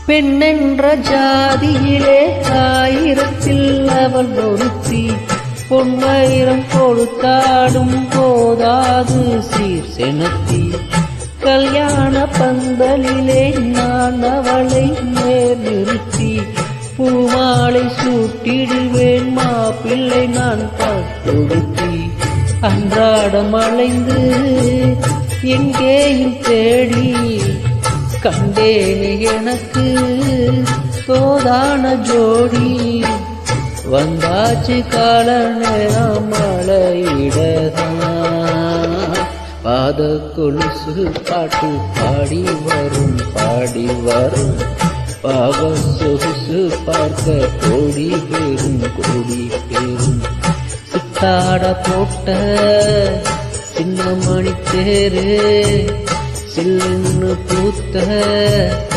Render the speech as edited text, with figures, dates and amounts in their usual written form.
பெண்ணென்ற ஜாதியிலே ஆயிரத்தில் அவள் ஒருத்தி, பொன்வயிரம் கொடுத்தாடும் போதாது சீர் செனத்தி. கல்யாண பந்தலிலே நான் அவளை நேர் நிறுத்தி, பூமாலை சூட்டிடுவேன் மாப்பிள்ளை நான் பட்டுடுத்தி. அன்றாடம் அலைந்து எங்கேயும் தேடி கண்டேனே எனக்கு தோதான ஜோடி. வந்தாச்சு கால நேரம் மழையிடதான், பாத கொலுசு பாட்டு பாடி வரும் பாடி வரும். பாவ சொகுசு பார்க்க கோடி பேரும் கோடி பேரும். சித்தாட போட்ட சின்ன மணி தேரு சில்லுன்னு பூத்த